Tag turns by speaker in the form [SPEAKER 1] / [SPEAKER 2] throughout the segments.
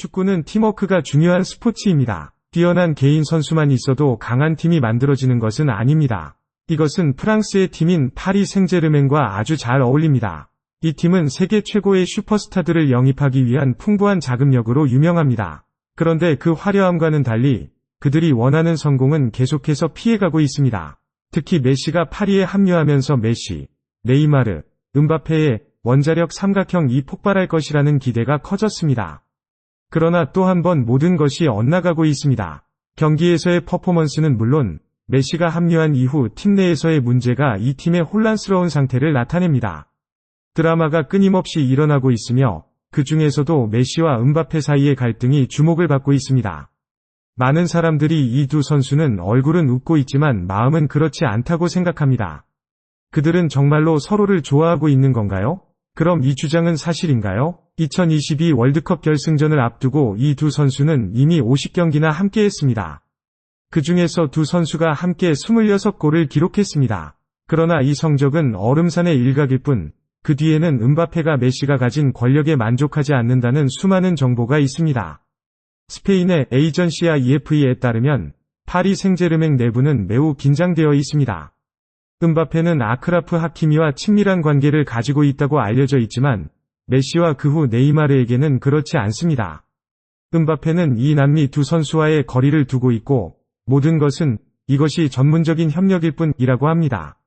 [SPEAKER 1] 축구는 팀워크가 중요한 스포츠입니다. 뛰어난 개인 선수만 있어도 강한 팀이 만들어지는 것은 아닙니다. 이것은 프랑스의 팀인 파리 생제르맹과 아주 잘 어울립니다. 이 팀은 세계 최고의 슈퍼스타들을 영입하기 위한 풍부한 자금력으로 유명합니다. 그런데 그 화려함과는 달리 그들이 원하는 성공은 계속해서 피해가고 있습니다. 특히 메시가 파리에 합류하면서 메시, 네이마르, 음바페의 원자력 삼각형이 폭발할 것이라는 기대가 커졌습니다. 그러나 또 한 번 모든 것이 엇나가고 있습니다. 경기에서의 퍼포먼스는 물론 메시가 합류한 이후 팀 내에서의 문제가 이 팀의 혼란스러운 상태를 나타냅니다. 드라마가 끊임없이 일어나고 있으며 그 중에서도 메시와 음바페 사이의 갈등이 주목을 받고 있습니다. 많은 사람들이 이 두 선수는 얼굴은 웃고 있지만 마음은 그렇지 않다고 생각합니다. 그들은 정말로 서로를 좋아하고 있는 건가요? 그럼 이 주장은 사실인가요? 2022 월드컵 결승전을 앞두고 이 두 선수는 이미 50경기나 함께했습니다. 그 중에서 두 선수가 함께 26골을 기록했습니다. 그러나 이 성적은 얼음산의 일각일 뿐, 그 뒤에는 음바페가 메시가 가진 권력에 만족하지 않는다는 수많은 정보가 있습니다. 스페인의 에이전시아 EFE에 따르면 파리 생제르맹 내부는 매우 긴장되어 있습니다. 음바페는 아크라프 하키미와 친밀한 관계를 가지고 있다고 알려져 있지만 메시와 그 후 네이마르에게는 그렇지 않습니다. 음바페는 이 남미 두 선수와의 거리를 두고 있고 모든 것은 이것이 전문적인 협력일 뿐이라고 합니다.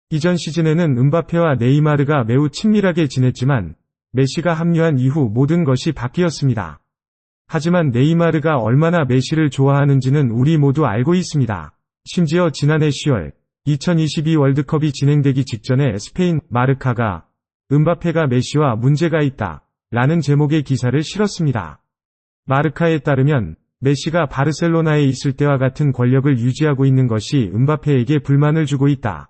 [SPEAKER 1] 이전 시즌에는 음바페와 네이마르가 매우 친밀하게 지냈지만 메시가 합류한 이후 모든 것이 바뀌었습니다. 하지만 네이마르가 얼마나 메시를 좋아하는지는 우리 모두 알고 있습니다. 심지어 지난해 10월 2022 월드컵이 진행되기 직전에 스페인 마르카가 음바페가 메시와 문제가 있다 라는 제목의 기사를 실었습니다. 마르카에 따르면 메시가 바르셀로나에 있을 때와 같은 권력을 유지하고 있는 것이 음바페에게 불만을 주고 있다.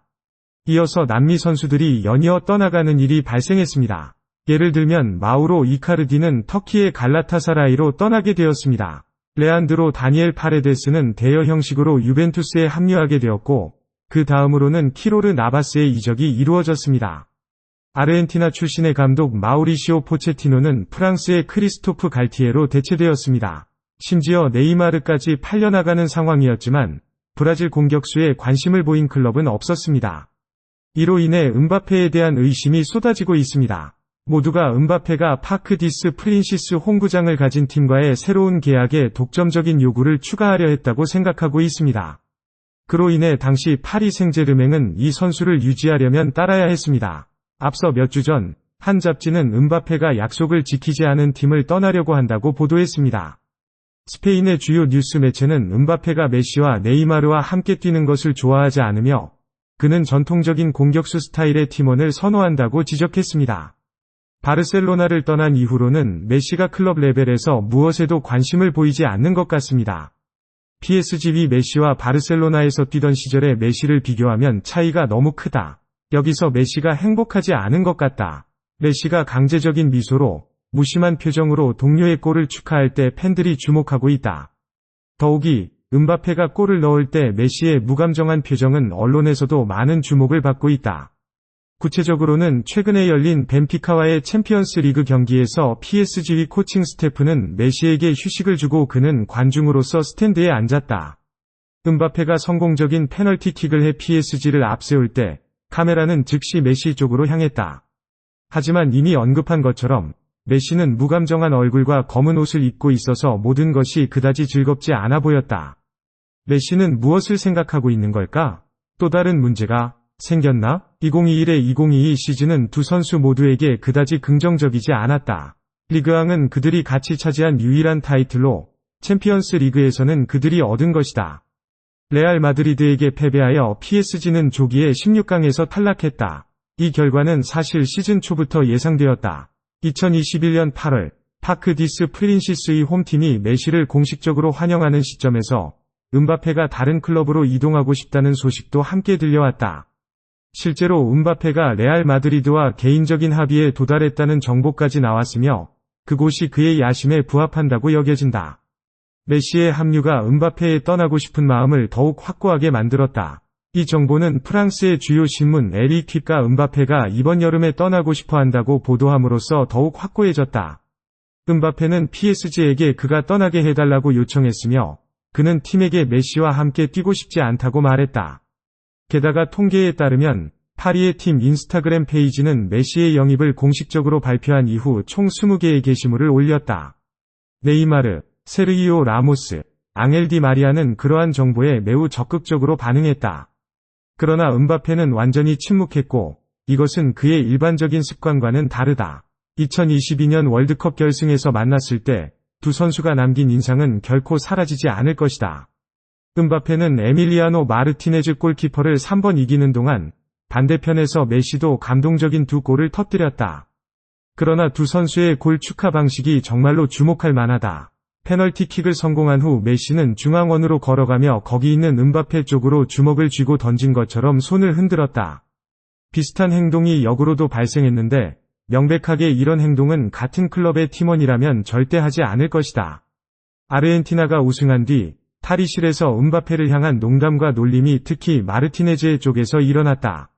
[SPEAKER 1] 이어서 남미 선수들이 연이어 떠나가는 일이 발생했습니다. 예를 들면 마우로 이카르디는 터키의 갈라타사라이로 떠나게 되었습니다. 레안드로 다니엘 파레데스는 대여 형식으로 유벤투스에 합류하게 되었고 그 다음으로는 키로르 나바스의 이적이 이루어졌습니다. 아르헨티나 출신의 감독 마우리시오 포체티노는 프랑스의 크리스토프 갈티에로 대체되었습니다. 심지어 네이마르까지 팔려나가는 상황이었지만 브라질 공격수에 관심을 보인 클럽은 없었습니다. 이로 인해 음바페에 대한 의심이 쏟아지고 있습니다. 모두가 음바페가 파크 디스 프린시스 홈구장을 가진 팀과의 새로운 계약에 독점적인 요구를 추가하려 했다고 생각하고 있습니다. 그로 인해 당시 파리 생제르맹은 이 선수를 유지하려면 따라야 했습니다. 앞서 몇 주 전 한 잡지는 음바페가 약속을 지키지 않은 팀을 떠나려고 한다고 보도했습니다. 스페인의 주요 뉴스 매체는 음바페가 메시와 네이마르와 함께 뛰는 것을 좋아하지 않으며 그는 전통적인 공격수 스타일의 팀원을 선호한다고 지적했습니다. 바르셀로나를 떠난 이후로는 메시가 클럽 레벨에서 무엇에도 관심을 보이지 않는 것 같습니다. PSG와 메시와 바르셀로나에서 뛰던 시절의 메시를 비교하면 차이가 너무 크다. 여기서 메시가 행복하지 않은 것 같다. 메시가 강제적인 미소로 무심한 표정으로 동료의 골을 축하할 때 팬들이 주목하고 있다. 더욱이 음바페가 골을 넣을 때 메시의 무감정한 표정은 언론에서도 많은 주목을 받고 있다. 구체적으로는 최근에 열린 벤피카와의 챔피언스 리그 경기에서 PSG의 코칭 스태프는 메시에게 휴식을 주고 그는 관중으로서 스탠드에 앉았다. 음바페가 성공적인 페널티킥을 해 PSG를 앞세울 때 카메라는 즉시 메시 쪽으로 향했다. 하지만 이미 언급한 것처럼 메시는 무감정한 얼굴과 검은 옷을 입고 있어서 모든 것이 그다지 즐겁지 않아 보였다. 메시는 무엇을 생각하고 있는 걸까? 또 다른 문제가 생겼나? 2021-2022 시즌은 두 선수 모두에게 그다지 긍정적이지 않았다. 리그왕은 그들이 같이 차지한 유일한 타이틀로 챔피언스 리그에서는 그들이 얻은 것이다. 레알 마드리드에게 패배하여 PSG는 조기에 16강에서 탈락했다. 이 결과는 사실 시즌 초부터 예상되었다. 2021년 8월 파크 디스 프린시스의 홈팀이 메시를 공식적으로 환영하는 시점에서 음바페가 다른 클럽으로 이동하고 싶다는 소식도 함께 들려왔다. 실제로 음바페가 레알 마드리드와 개인적인 합의에 도달했다는 정보까지 나왔으며 그곳이 그의 야심에 부합한다고 여겨진다. 메시의 합류가 음바페에 떠나고 싶은 마음을 더욱 확고하게 만들었다. 이 정보는 프랑스의 주요 신문 에리퀴가 음바페가 이번 여름에 떠나고 싶어 한다고 보도함으로써 더욱 확고해졌다. 음바페는 PSG에게 그가 떠나게 해달라고 요청했으며 그는 팀에게 메시와 함께 뛰고 싶지 않다고 말했다. 게다가 통계에 따르면 파리의 팀 인스타그램 페이지는 메시의 영입을 공식적으로 발표한 이후 총 20개의 게시물을 올렸다. 네이마르, 세르히오 라모스, 앙헬 디 마리아는 그러한 정보에 매우 적극적으로 반응했다. 그러나 음바페는 완전히 침묵했고 이것은 그의 일반적인 습관과는 다르다. 2022년 월드컵 결승에서 만났을 때 두 선수가 남긴 인상은 결코 사라지지 않을 것이다. 음바페는 에밀리아노 마르티네즈 골키퍼를 3번 이기는 동안 반대편에서 메시도 감동적인 두 골을 터뜨렸다. 그러나 두 선수의 골 축하 방식이 정말로 주목할 만하다. 페널티킥을 성공한 후 메시는 중앙원으로 걸어가며 거기 있는 음바페 쪽으로 주먹을 쥐고 던진 것처럼 손을 흔들었다. 비슷한 행동이 역으로도 발생했는데 명백하게 이런 행동은 같은 클럽의 팀원이라면 절대 하지 않을 것이다. 아르헨티나가 우승한 뒤 탈의실에서 음바페를 향한 농담과 놀림이 특히 마르티네즈의 쪽에서 일어났다.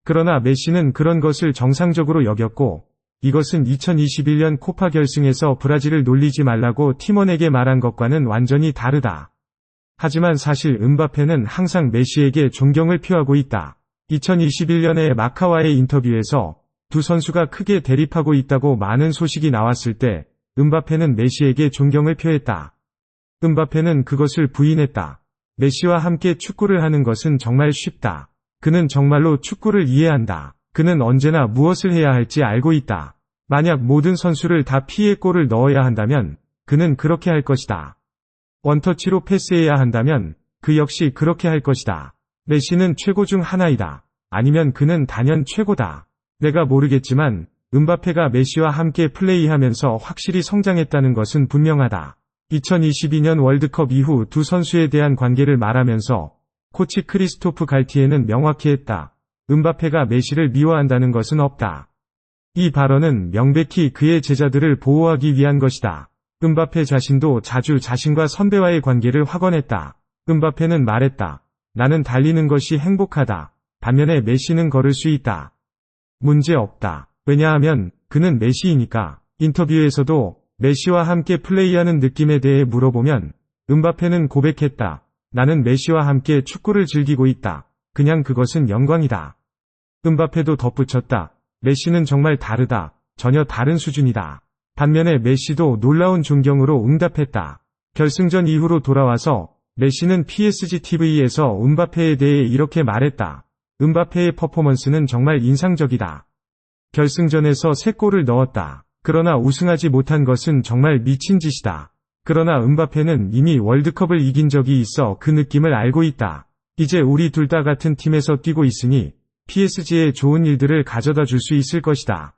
[SPEAKER 1] 그러나 메시는 그런 것을 정상적으로 여겼고 이것은 2021년 코파 결승에서 브라질을 놀리지 말라고 팀원에게 말한 것과는 완전히 다르다. 하지만 사실 음바페는 항상 메시에게 존경을 표하고 있다. 2021년에 마카와의 인터뷰에서 두 선수가 크게 대립하고 있다고 많은 소식이 나왔을 때 음바페는 메시에게 존경을 표했다. 음바페는 그것을 부인했다. 메시와 함께 축구를 하는 것은 정말 쉽다. 그는 정말로 축구를 이해한다. 그는 언제나 무엇을 해야 할지 알고 있다. 만약 모든 선수를 다 피해 골을 넣어야 한다면 그는 그렇게 할 것이다. 원터치로 패스해야 한다면 그 역시 그렇게 할 것이다. 메시는 최고 중 하나이다. 아니면 그는 단연 최고다. 내가 모르겠지만 음바페가 메시와 함께 플레이하면서 확실히 성장했다는 것은 분명하다. 2022년 월드컵 이후 두 선수에 대한 관계를 말하면서 코치 크리스토프 갈티에는 명확히 했다. 음바페가 메시를 미워한다는 것은 없다. 이 발언은 명백히 그의 제자들을 보호하기 위한 것이다. 음바페 자신도 자주 자신과 선배와의 관계를 확언했다. 음바페는 말했다. 나는 달리는 것이 행복하다. 반면에 메시는 걸을 수 있다. 문제 없다. 왜냐하면 그는 메시이니까. 인터뷰에서도 메시와 함께 플레이하는 느낌에 대해 물어보면 음바페는 고백했다. 나는 메시와 함께 축구를 즐기고 있다. 그냥 그것은 영광이다. 음바페도 덧붙였다. 메시는 정말 다르다. 전혀 다른 수준이다. 반면에 메시도 놀라운 존경으로 응답했다. 결승전 이후로 돌아와서 메시는 PSG TV에서 음바페에 대해 이렇게 말했다. 음바페의 퍼포먼스는 정말 인상적이다. 결승전에서 3골을 넣었다. 그러나 우승하지 못한 것은 정말 미친 짓이다. 그러나 음바페는 이미 월드컵을 이긴 적이 있어 그 느낌을 알고 있다. 이제 우리 둘 다 같은 팀에서 뛰고 있으니 PSG에 좋은 일들을 가져다 줄 수 있을 것이다.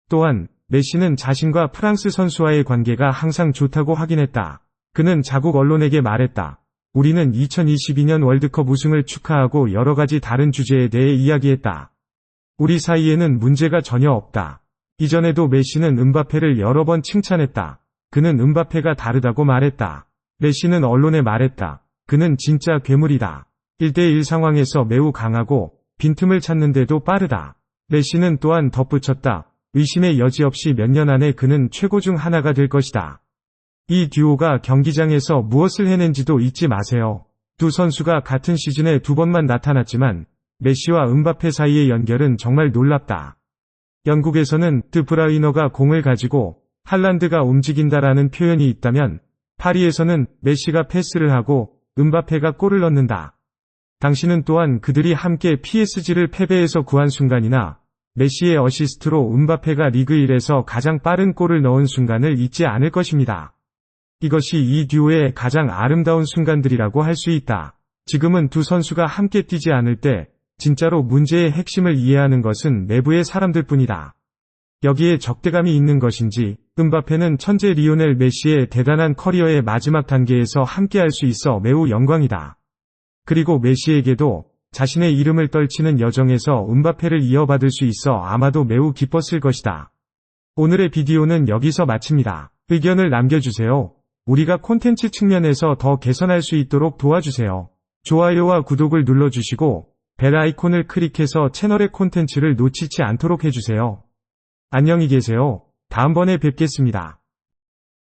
[SPEAKER 1] 또한 메시는 자신과 프랑스 선수와의 관계가 항상 좋다고 확인했다. 그는 자국 언론에게 말했다. 우리는 2022년 월드컵 우승을 축하하고 여러 가지 다른 주제에 대해 이야기했다. 우리 사이에는 문제가 전혀 없다. 이전에도 메시는 음바페를 여러 번 칭찬했다. 그는 음바페가 다르다고 말했다. 메시는 언론에 말했다. 그는 진짜 괴물이다. 1대1 상황에서 매우 강하고 빈틈을 찾는데도 빠르다. 메시는 또한 덧붙였다. 의심의 여지 없이 몇 년 안에 그는 최고 중 하나가 될 것이다. 이 듀오가 경기장에서 무엇을 해낸지도 잊지 마세요. 두 선수가 같은 시즌에 2번만 나타났지만 메시와 음바페 사이의 연결은 정말 놀랍다. 영국에서는 드브라이너가 공을 가지고 할란드가 움직인다라는 표현이 있다면 파리에서는 메시가 패스를 하고 음바페가 골을 넣는다. 당신은 또한 그들이 함께 PSG를 패배에서 구한 순간이나 메시의 어시스트로 음바페가 리그 1에서 가장 빠른 골을 넣은 순간을 잊지 않을 것입니다. 이것이 이 듀오의 가장 아름다운 순간들이라고 할 수 있다. 지금은 두 선수가 함께 뛰지 않을 때 진짜로 문제의 핵심을 이해하는 것은 내부의 사람들뿐이다. 여기에 적대감이 있는 것인지 음바페는 천재 리오넬 메시의 대단한 커리어의 마지막 단계에서 함께할 수 있어 매우 영광이다. 그리고 메시에게도 자신의 이름을 떨치는 여정에서 음바페를 이어받을 수 있어 아마도 매우 기뻤을 것이다. 오늘의 비디오는 여기서 마칩니다. 의견을 남겨주세요. 우리가 콘텐츠 측면에서 더 개선할 수 있도록 도와주세요. 좋아요와 구독을 눌러주시고 벨 아이콘을 클릭해서 채널의 콘텐츠를 놓치지 않도록 해주세요. 안녕히 계세요. 다음번에 뵙겠습니다.